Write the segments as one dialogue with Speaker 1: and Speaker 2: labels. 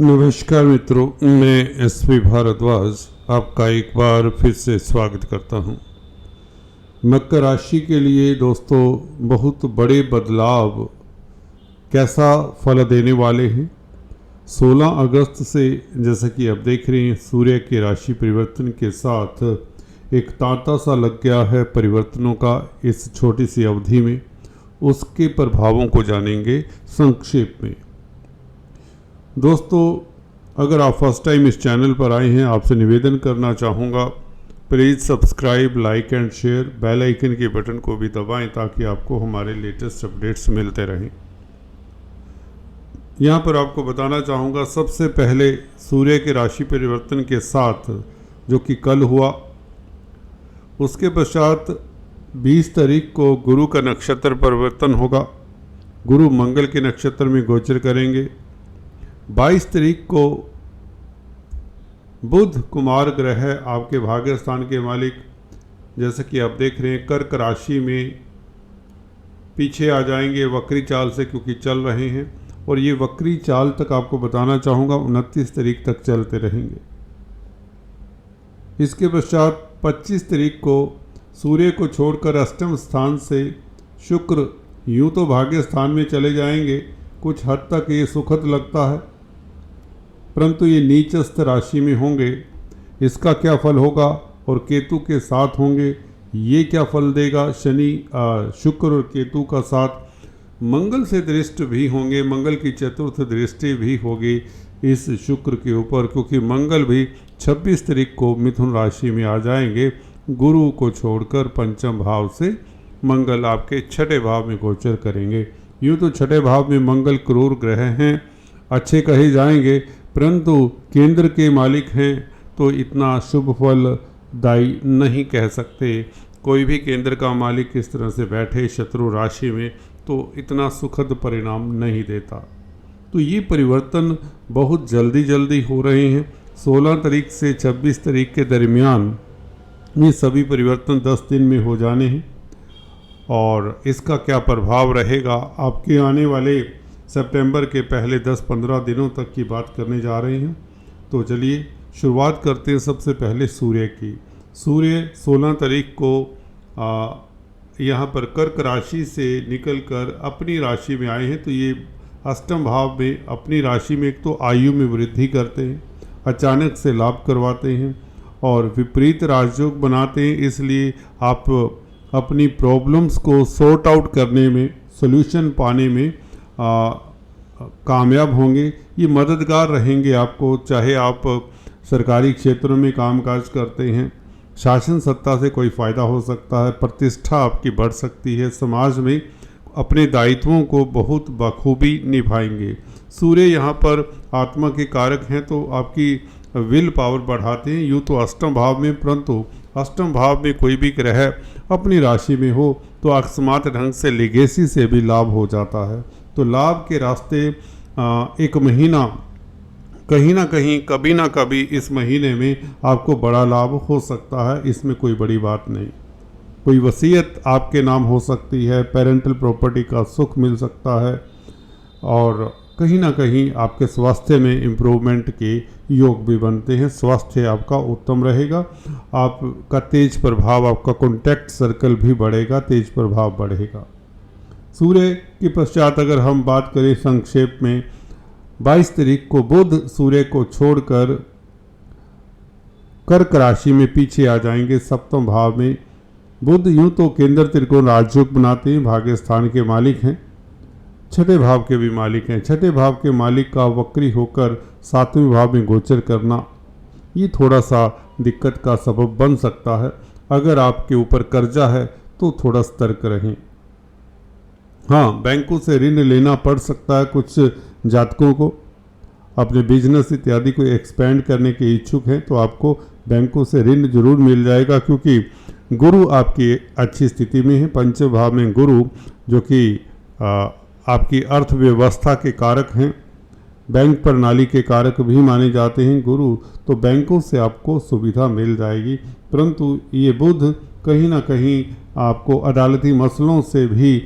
Speaker 1: नमस्कार मित्रों, मैं एसपी भारद्वाज आपका एक बार फिर से स्वागत करता हूं। मकर राशि के लिए दोस्तों बहुत बड़े बदलाव कैसा फल देने वाले हैं। 16 अगस्त से जैसा कि आप देख रहे हैं सूर्य के राशि परिवर्तन के साथ एक तांता सा लग गया है परिवर्तनों का इस छोटी सी अवधि में। उसके प्रभावों को जानेंगे संक्षेप में। दोस्तों, अगर आप फर्स्ट टाइम इस चैनल पर आए हैं, आपसे निवेदन करना चाहूँगा, please subscribe, like and share, bell icon के बटन को भी दबाएं ताकि आपको हमारे लेटेस्ट अपडेट्स मिलते रहें। यहाँ पर आपको बताना चाहूँगा, सबसे पहले सूर्य के राशि परिवर्तन के साथ जो कि कल हुआ, उसके पश्चात 20 तारीख को गुरु का नक्षत्र परिवर्तन होगा। गुरु मंगल के नक्षत्र में गोचर करेंगे। 22 तारीख को बुध कुमार ग्रह आपके भाग्य स्थान के मालिक, जैसे कि आप देख रहे हैं, कर्क राशि में पीछे आ जाएंगे वक्री चाल से, क्योंकि चल रहे हैं और ये वक्री चाल तक आपको बताना चाहूँगा 29 तारीख तक चलते रहेंगे। इसके पश्चात 25 तारीख को सूर्य को छोड़कर अष्टम स्थान से शुक्र यूँ तो भाग्य स्थान में चले जाएंगे। कुछ हद तक ये सुखद लगता है, परंतु ये नीचस्थ राशि में होंगे। इसका क्या फल होगा और केतु के साथ होंगे, ये क्या फल देगा। शनि शुक्र और केतु का साथ मंगल से दृष्ट भी होंगे। मंगल की चतुर्थ दृष्टि भी होगी इस शुक्र के ऊपर, क्योंकि मंगल भी 26 तारीख को मिथुन राशि में आ जाएंगे। गुरु को छोड़कर पंचम भाव से मंगल आपके छठे भाव में गोचर करेंगे। यूँ तो छठे भाव में मंगल क्रूर ग्रह हैं, अच्छे कहे जाएंगे, परंतु केंद्र के मालिक हैं तो इतना शुभ फल दायी नहीं कह सकते। कोई भी केंद्र का मालिक इस तरह से बैठे शत्रु राशि में तो इतना सुखद परिणाम नहीं देता। तो ये परिवर्तन बहुत जल्दी हो रहे हैं। 16 तारीख से 26 तारीख के दरमियान ये सभी परिवर्तन 10 दिन में हो जाने हैं और इसका क्या प्रभाव रहेगा आपके आने वाले सितंबर के पहले 10-15 दिनों तक की बात करने जा रहे हैं। तो चलिए शुरुआत करते हैं सबसे पहले सूर्य की। सूर्य 16 तारीख को यहाँ पर कर्क राशि से निकलकर अपनी राशि में आए हैं। तो ये अष्टम भाव में अपनी राशि में एक तो आयु में वृद्धि करते हैं, अचानक से लाभ करवाते हैं और विपरीत राजयोग बनाते हैं। इसलिए आप अपनी प्रॉब्लम्स को सॉर्ट आउट करने में, सॉल्यूशन पाने में कामयाब होंगे। ये मददगार रहेंगे आपको, चाहे आप सरकारी क्षेत्रों में कामकाज करते हैं, शासन सत्ता से कोई फ़ायदा हो सकता है, प्रतिष्ठा आपकी बढ़ सकती है, समाज में अपने दायित्वों को बहुत बखूबी निभाएंगे। सूर्य यहाँ पर आत्मा के कारक हैं तो आपकी विल पावर बढ़ाते हैं। यूँ तो अष्टम भाव में, परंतु अष्टम भाव में कोई भी ग्रह अपनी राशि में हो तो अकस्मात ढंग से लिगेसी से भी लाभ हो जाता है। तो लाभ के रास्ते एक महीना कहीं ना कहीं, कभी ना कभी इस महीने में आपको बड़ा लाभ हो सकता है। इसमें कोई बड़ी बात नहीं। कोई वसीयत आपके नाम हो सकती है, पेरेंटल प्रॉपर्टी का सुख मिल सकता है और कहीं ना कहीं आपके स्वास्थ्य में इम्प्रूवमेंट के योग भी बनते हैं। स्वास्थ्य आपका उत्तम रहेगा। आपका तेज प्रभाव, आपका कॉन्टैक्ट सर्कल भी बढ़ेगा, तेज प्रभाव बढ़ेगा। सूर्य के पश्चात अगर हम बात करें संक्षेप में, 22 तारीख को बुध सूर्य को छोड़कर कर्क राशि में पीछे आ जाएंगे सप्तम भाव में। बुध यूँ तो केंद्र त्रिकोण राजयोग बनाते हैं, भाग्य स्थान के मालिक हैं, छठे भाव के भी मालिक हैं। छठे भाव के मालिक का वक्री होकर 7वें भाव में गोचर करना ये थोड़ा सा दिक्कत का सबब बन सकता है। अगर आपके ऊपर कर्जा है तो थोड़ा सतर्क रहें। हाँ, बैंकों से ऋण लेना पड़ सकता है कुछ जातकों को। अपने बिजनेस इत्यादि को एक्सपेंड करने के इच्छुक हैं तो आपको बैंकों से ऋण जरूर मिल जाएगा, क्योंकि गुरु आपकी अच्छी स्थिति में है। पंचम भाव में गुरु जो कि आपकी अर्थव्यवस्था के कारक हैं, बैंक प्रणाली के कारक भी माने जाते हैं गुरु, तो बैंकों से आपको सुविधा मिल जाएगी। परंतु ये बुध कहीं ना कहीं आपको अदालती मसलों से भी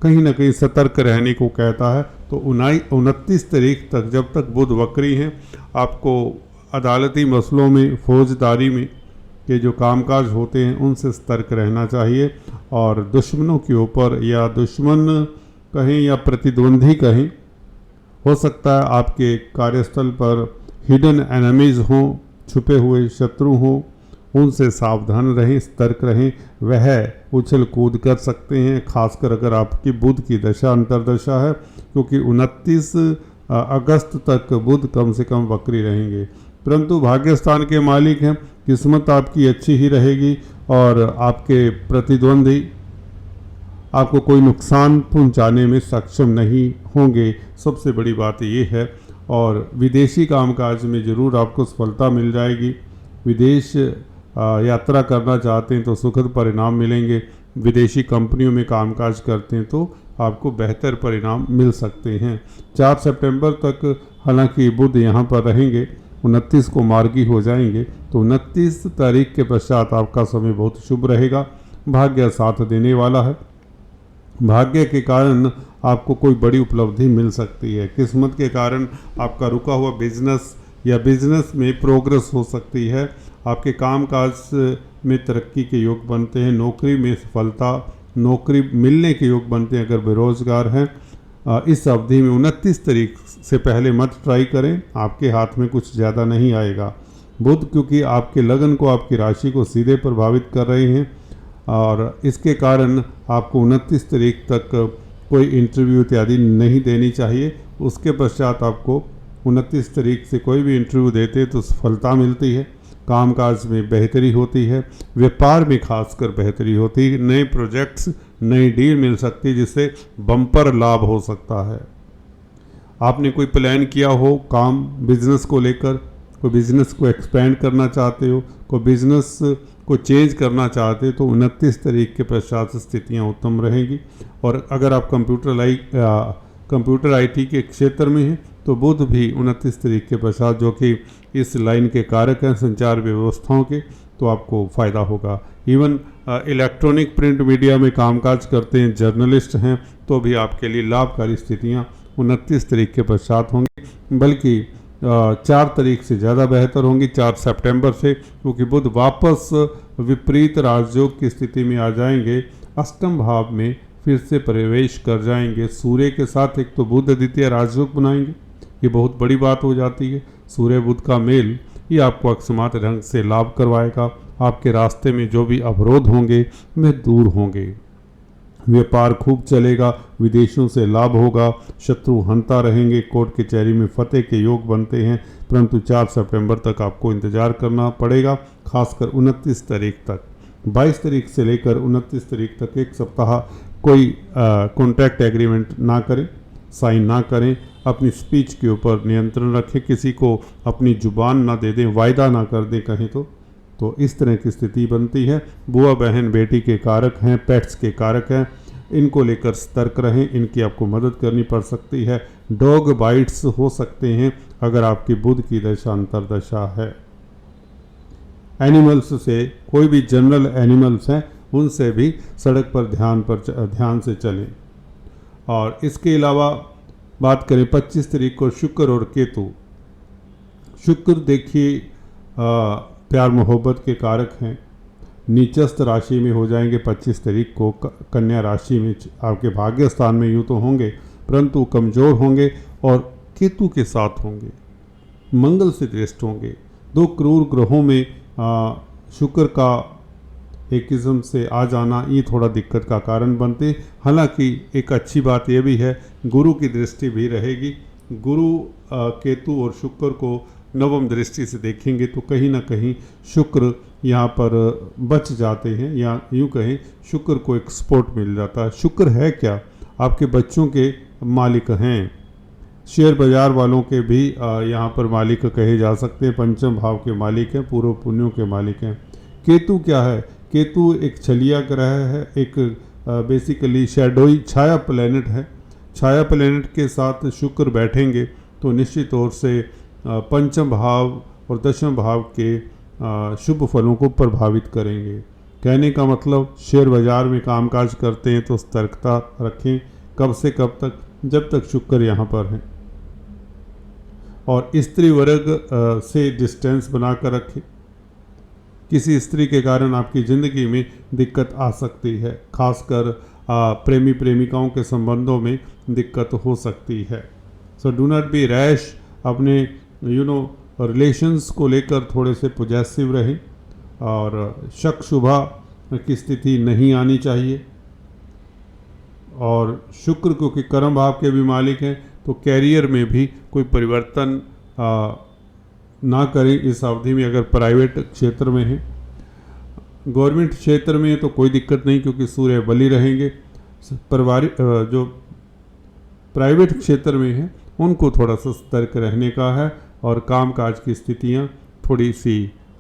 Speaker 1: कहीं ना कहीं सतर्क रहने को कहता है। तो 29 तारीख तक, जब तक बुध वक्री हैं, आपको अदालती मसलों में, फौजदारी में के जो कामकाज होते हैं उनसे सतर्क रहना चाहिए। और दुश्मनों के ऊपर, या दुश्मन कहें या प्रतिद्वंदी कहें, हो सकता है आपके कार्यस्थल पर हिडन एनिमीज़ हों, छुपे हुए शत्रु हों, उनसे सावधान रहें, सतर्क रहें। वह उछल कूद कर सकते हैं, खासकर अगर आपकी बुध की दशा अंतर्दशा है, क्योंकि 29 अगस्त तक बुध कम से कम वक्री रहेंगे। परंतु भाग्यस्थान के मालिक हैं, किस्मत आपकी अच्छी ही रहेगी और आपके प्रतिद्वंदी आपको कोई नुकसान पहुंचाने में सक्षम नहीं होंगे। सबसे बड़ी बात ये है। और विदेशी कामकाज में ज़रूर आपको सफलता मिल जाएगी। विदेश यात्रा करना चाहते हैं तो सुखद परिणाम मिलेंगे। विदेशी कंपनियों में कामकाज करते हैं तो आपको बेहतर परिणाम मिल सकते हैं। 4 सितंबर तक हालांकि बुध यहाँ पर रहेंगे, 29 को मार्गी हो जाएंगे, तो 29 तारीख के पश्चात आपका समय बहुत शुभ रहेगा। भाग्य साथ देने वाला है। भाग्य के कारण आपको कोई बड़ी उपलब्धि मिल सकती है। किस्मत के कारण आपका रुका हुआ बिजनेस या बिजनेस में प्रोग्रेस हो सकती है। आपके कामकाज में तरक्की के योग बनते हैं। नौकरी में सफलता, नौकरी मिलने के योग बनते हैं अगर बेरोजगार हैं। इस अवधि में 29 तारीख से पहले मत ट्राई करें, आपके हाथ में कुछ ज़्यादा नहीं आएगा। बुध क्योंकि आपके लगन को, आपकी राशि को सीधे प्रभावित कर रहे हैं और इसके कारण आपको 29 तारीख तक कोई इंटरव्यू इत्यादि नहीं देनी चाहिए। उसके पश्चात आपको 29 तारीख से कोई भी इंटरव्यू देते तो सफलता मिलती है, कामकाज में बेहतरी होती है, व्यापार में खासकर बेहतरी होती है, नए प्रोजेक्ट्स, नई डील मिल सकती है जिससे बम्पर लाभ हो सकता है। आपने कोई प्लान किया हो काम बिजनेस को लेकर, कोई बिजनेस को एक्सपेंड करना चाहते हो, कोई बिजनेस को चेंज करना चाहते हो, तो 29 तारीख के पश्चात स्थितियाँ उत्तम रहेंगी। और अगर आप कंप्यूटर आईटी के क्षेत्र में हैं तो बुध भी 29 तारीख के पश्चात, जो कि इस लाइन के कारक हैं संचार व्यवस्थाओं के, तो आपको फ़ायदा होगा। इवन इलेक्ट्रॉनिक प्रिंट मीडिया में कामकाज करते हैं, जर्नलिस्ट हैं, तो भी आपके लिए लाभकारी स्थितियाँ 29 तारीख के पश्चात होंगी, बल्कि 4 तारीख से ज़्यादा बेहतर होंगी, 4 सितंबर से, क्योंकि बुध वापस विपरीत राजयोग की स्थिति में आ जाएंगे, अष्टम भाव में फिर से प्रवेश कर जाएंगे। सूर्य के साथ एक तो बुध द्वितीय राजयोग बनाएंगे, ये बहुत बड़ी बात हो जाती है। सूर्य बुध का मेल ये आपको अकस्मात ढंग से लाभ करवाएगा। आपके रास्ते में जो भी अवरोध होंगे वे दूर होंगे। व्यापार खूब चलेगा, विदेशों से लाभ होगा, शत्रु हंता रहेंगे, कोर्ट कचहरी में फतेह के योग बनते हैं। परंतु 4 सितंबर तक आपको इंतजार करना पड़ेगा, खासकर 29 तारीख तक। 22 तारीख से लेकर 29 तारीख तक एक सप्ताह कोई कॉन्ट्रैक्ट एग्रीमेंट ना करें, साइन ना करें, अपनी स्पीच के ऊपर नियंत्रण रखें, किसी को अपनी जुबान ना दे दें, वायदा ना कर दें कहीं तो इस तरह की स्थिति बनती है। बुआ बहन बेटी के कारक हैं, पेट्स के कारक हैं, इनको लेकर सतर्क रहें, इनकी आपको मदद करनी पड़ सकती है। डॉग बाइट्स हो सकते हैं अगर आपकी बुध की दशा अंतर्दशा है। एनिमल्स से, कोई भी जनरल एनिमल्स हैं उनसे भी सड़क पर ध्यान से चलें। और इसके अलावा बात करें 25 तारीख को शुक्र और केतु। शुक्र देखिए प्यार मोहब्बत के कारक हैं, नीचस्थ राशि में हो जाएंगे 25 तारीख को, कन्या राशि में, आपके भाग्य स्थान में यूँ तो होंगे परंतु कमज़ोर होंगे और केतु के साथ होंगे, मंगल से दृष्ट होंगे। 2 क्रूर ग्रहों में शुक्र का एक किस्म से आ जाना ये थोड़ा दिक्कत का कारण बनते। हालांकि एक अच्छी बात यह भी है, गुरु की दृष्टि भी रहेगी। गुरु केतु और शुक्र को नवम दृष्टि से देखेंगे तो कहीं ना कहीं शुक्र यहाँ पर बच जाते हैं, या यूँ कहें शुक्र को एक सपोर्ट मिल जाता है। शुक्र है क्या, आपके बच्चों के मालिक हैं, शेयर बाजार वालों के भी यहाँ पर मालिक कहे जा सकते हैं, पंचम भाव के मालिक हैं, पूर्व पुण्यों के मालिक हैं। केतु क्या है, केतु एक छलिया ग्रह है, एक बेसिकली शैडोई छाया प्लैनेट है। छाया प्लैनेट के साथ शुक्र बैठेंगे तो निश्चित तौर से पंचम भाव और दशम भाव के शुभ फलों को प्रभावित करेंगे। कहने का मतलब शेयर बाजार में कामकाज करते हैं तो सतर्कता रखें। कब से कब तक? जब तक शुक्र यहाँ पर है। और स्त्री वर्ग से डिस्टेंस बनाकर रखें। किसी स्त्री के कारण आपकी ज़िंदगी में दिक्कत आ सकती है, खासकर प्रेमी प्रेमिकाओं के संबंधों में दिक्कत हो सकती है। So do not be rash. अपने रिलेशंस को लेकर थोड़े से पॉजिटिव रहें और शक शुबा की स्थिति नहीं आनी चाहिए। और शुक्र क्योंकि कर्म भाव के भी मालिक हैं तो कैरियर में भी कोई परिवर्तन ना करें इस अवधि में। अगर प्राइवेट क्षेत्र में है, गवर्नमेंट क्षेत्र में है तो कोई दिक्कत नहीं क्योंकि सूर्य बली रहेंगे। पारिवारिक जो प्राइवेट क्षेत्र में है उनको थोड़ा सा सतर्क रहने का है और कामकाज की स्थितियां थोड़ी सी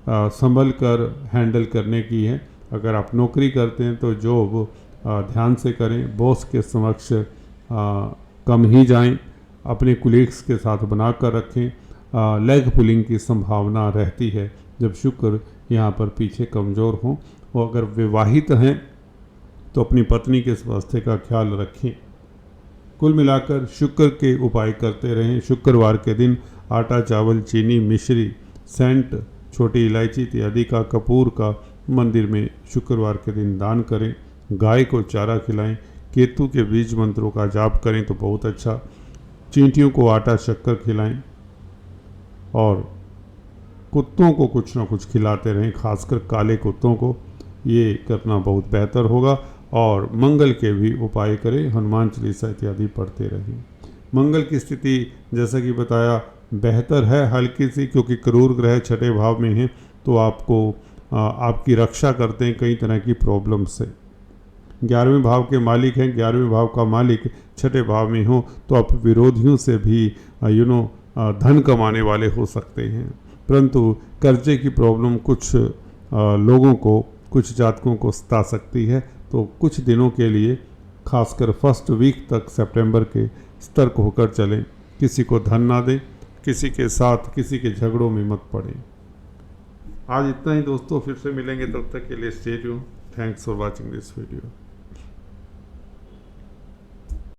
Speaker 1: संभल कर हैंडल करने की है। अगर आप नौकरी करते हैं तो जॉब ध्यान से करें, बॉस के समक्ष कम ही जाएं, अपने कुलीग्स के साथ बना कर रखें। लेग पुलिंग की संभावना रहती है जब शुक्र यहाँ पर पीछे कमज़ोर हों। और अगर विवाहित हैं तो अपनी पत्नी के स्वास्थ्य का ख्याल रखें। कुल मिलाकर शुक्र के उपाय करते रहें। शुक्रवार के दिन आटा, चावल, चीनी, मिश्री, सेंट, छोटी इलायची इत्यादि का, कपूर का मंदिर में शुक्रवार के दिन दान करें। गाय को चारा खिलाएं। केतु के बीज मंत्रों का जाप करें तो बहुत अच्छा। चींटियों को आटा शक्कर खिलाएं और कुत्तों को कुछ ना कुछ खिलाते रहें, खासकर काले कुत्तों को। ये करना बहुत बेहतर होगा। और मंगल के भी उपाय करें, हनुमान चालीसा इत्यादि पढ़ते रहें। मंगल की स्थिति जैसा कि बताया बेहतर है हल्की सी, क्योंकि क्रूर ग्रह छठे भाव में हैं तो आपको आपकी रक्षा करते हैं कई तरह की प्रॉब्लम से। 11वें भाव के मालिक हैं, 11वें भाव का मालिक छठे भाव में हो तो आप विरोधियों से भी धन कमाने वाले हो सकते हैं। परंतु कर्जे की प्रॉब्लम कुछ लोगों को, कुछ जातकों को सता सकती है। तो कुछ दिनों के लिए, खासकर फर्स्ट वीक तक सितंबर के, सतर्क होकर चलें। किसी को धन ना दें, किसी के साथ किसी के झगड़ों में मत पड़ें। आज इतना ही दोस्तों, फिर से मिलेंगे, तब तक के लिए stay tuned. Thanks for watching this video.